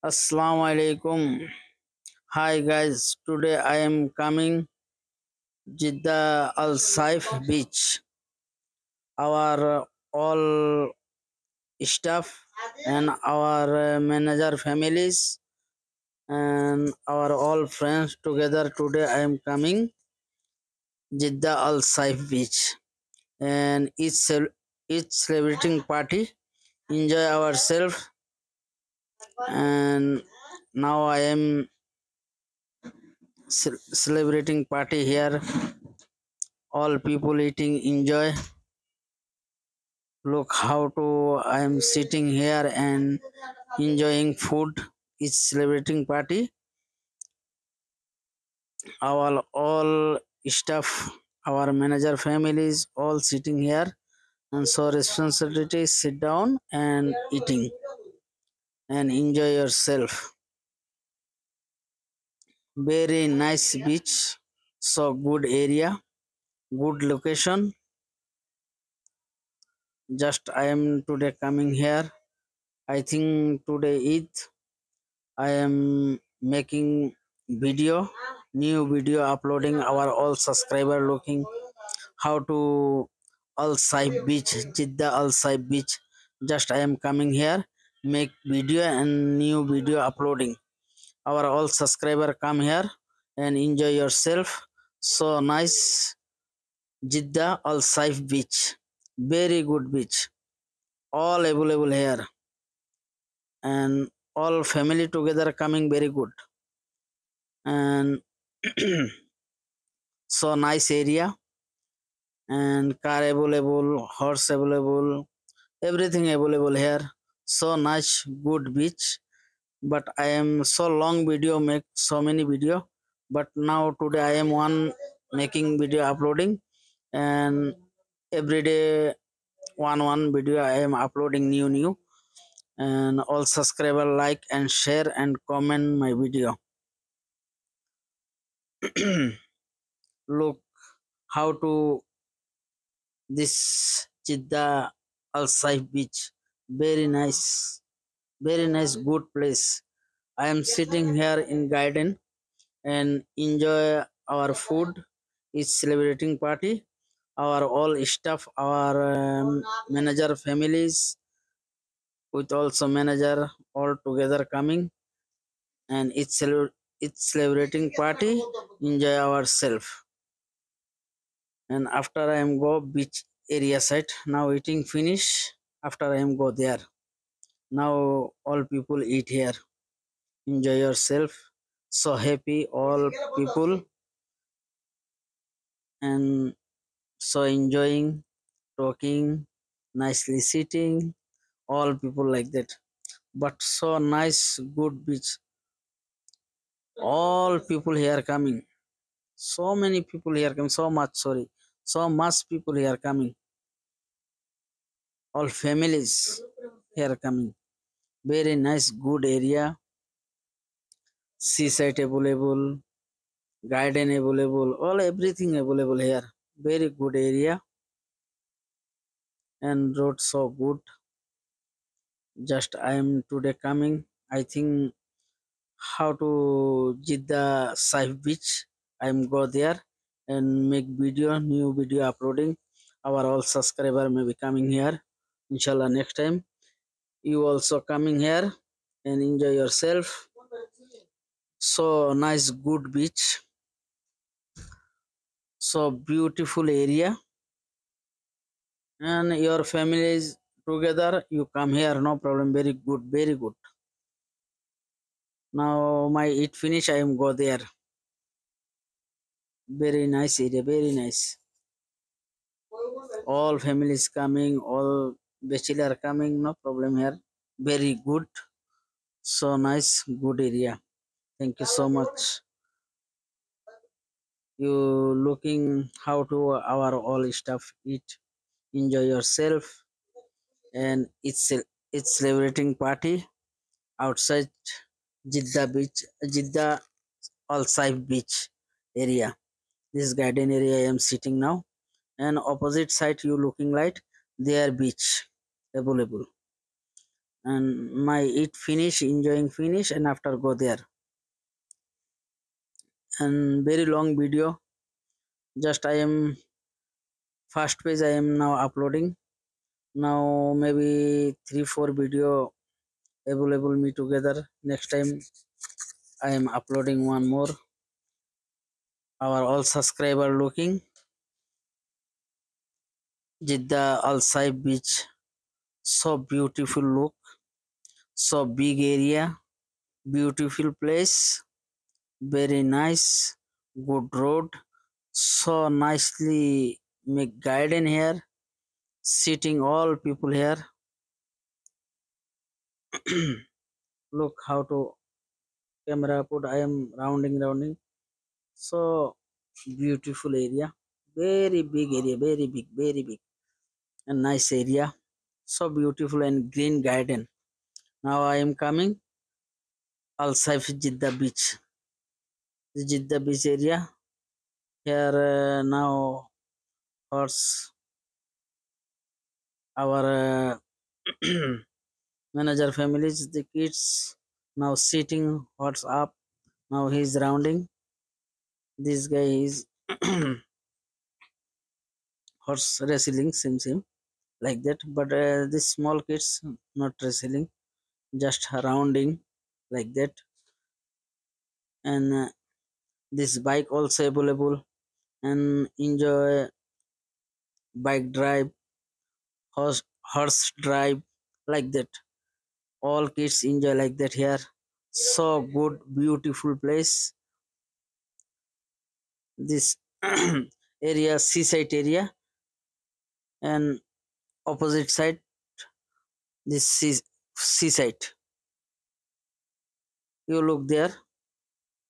Assalamu alaikum. Hi guys, today I am coming Jeddah Al Saif beach. Our all staff and our manager families and our all friends together today I am coming Jeddah Al Saif beach and each celebrating party enjoy ourselves and now I am celebrating party here, all people eating enjoy. Look how to I am sitting here and enjoying food. It's celebrating party. Our all staff, our manager families all sitting here, and so responsibility sit down and eating and enjoy yourself. Very nice beach, so good area, good location. Just I am today coming here. I think today Eid I am making video, new video uploading our all subscriber looking how to Al Saib beach, Jeddah Al Saib beach. Just I am coming here, make video and new video uploading. Our all subscriber come here and enjoy yourself. So nice Jeddah Al Saif beach. Very good beach. All available here and all family together coming very good. And so nice area and car available, horse available, everything available here. So nice, good beach. But I am so long video make so many video. But now today I am one making video uploading and every day one video I am uploading new and all subscriber like and share and comment my video. Look how to this Jeddah Al Saif beach. Very nice, good place. I am sitting here in garden and enjoy our food. It's celebrating party. Our all staff, our manager families with also manager all together coming and it's celebrating party. Enjoy ourselves. And after I am go beach area site now eating finish. After I am go there. Now all people eat here. Enjoy yourself. So happy all people and so enjoying, talking, nicely sitting, all people like that. But so nice, good beach. All people here coming. So many people here coming. So much, sorry. So much people here coming. All families here coming. Very nice, good area. Seaside available, garden available, all everything available here. Very good area and road so good. Just I am today coming. I think how to Jeddah Saif beach. I am go there and make video, new video uploading. Our all subscriber may be coming here. Inshallah next time. You also coming here and enjoy yourself. So nice, good beach. So beautiful area. And your family is together. You come here, no problem. Very good, very good. Now my eat finish. I am go there. Very nice area, very nice. All families coming, all bachelor coming, no problem here. Very good. So nice, good area. Thank you so much. You looking how to our all stuff eat. Enjoy yourself and it's celebrating party outside Jeddah beach, Jeddah Al Saif beach area. This garden area I am sitting now and opposite side you looking like their beach available and my eat finish, enjoying finish, and after go there. And very long video. Just I am first page I am now uploading. Now maybe 3-4 video available me together. Next time I am uploading one more. Our all subscriber looking Jeddah Al Saif beach. So beautiful look. So big area. Beautiful place. Very nice. Good road. So nicely make garden here. Sitting all people here. Look how to camera put. I am rounding. So beautiful area. Very big area. Very big. And nice area. So beautiful and green garden. Now I am coming Al Saif Jeddah beach. The Jeddah beach area. Here now horse our manager families, the kids now sitting horse up. Now he's rounding. This guy is horse wrestling, same like that. But this small kids not wrestling, just rounding like that. And this bike also available and enjoy bike drive, horse drive like that. All kids enjoy like that here. So good, beautiful place. This area, seaside area, and opposite side, this seaside. You look there,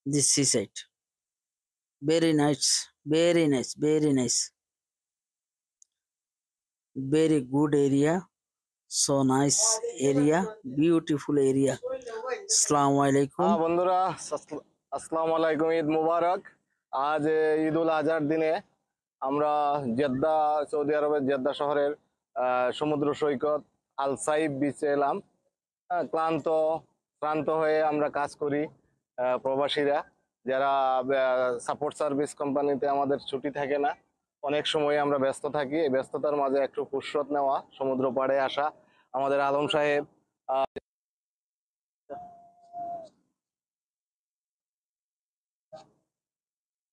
this seaside. Very nice, very nice. Very good area. So nice area, beautiful area. Assalamu alaikum. বন্ধুরা আসসালামু আলাইকুম, ঈদ মুবারক। আজ ঈদ উল আজহার দিনে আমরা Jeddah, Saudi আরবের Jeddah শহরের সমুদ্র সৈকত আল সাইফ বিচে এলাম। ক্লান্ত হয়ে আমরা কাজ করি প্রবাসীরা, যারা সাপোর্ট সার্ভিস কোম্পানিতে আমাদের ছুটি থাকে না, অনেক সময় আমরা ব্যস্ত থাকি। এই ব্যস্ততার মাঝে একটু ফুরসত নেওয়া, সমুদ্র পাড়ে আসা। আমাদের আলম সাহেব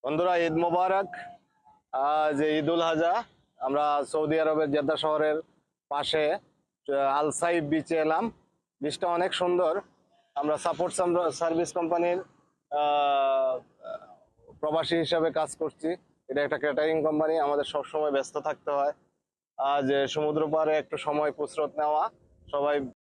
বন্ধুরা ঈদ মোবারক। আজ ঈদ উল আজহা। আমরা সৌদি আরবের জেদ্দা শহরের পাশে আল সাইফ বিচে এলাম। বিচটা অনেক সুন্দর। আমরা সাপোর্ট সার্ভিস কোম্পানির প্রবাসী হিসাবে কাজ করছি। এটা একটা ক্যাটারিং কোম্পানি, আমাদের সবসময় ব্যস্ত থাকতে হয়। আজ সমুদ্র পাড়ে একটু সময় ফুরসত নেওয়া, সবাই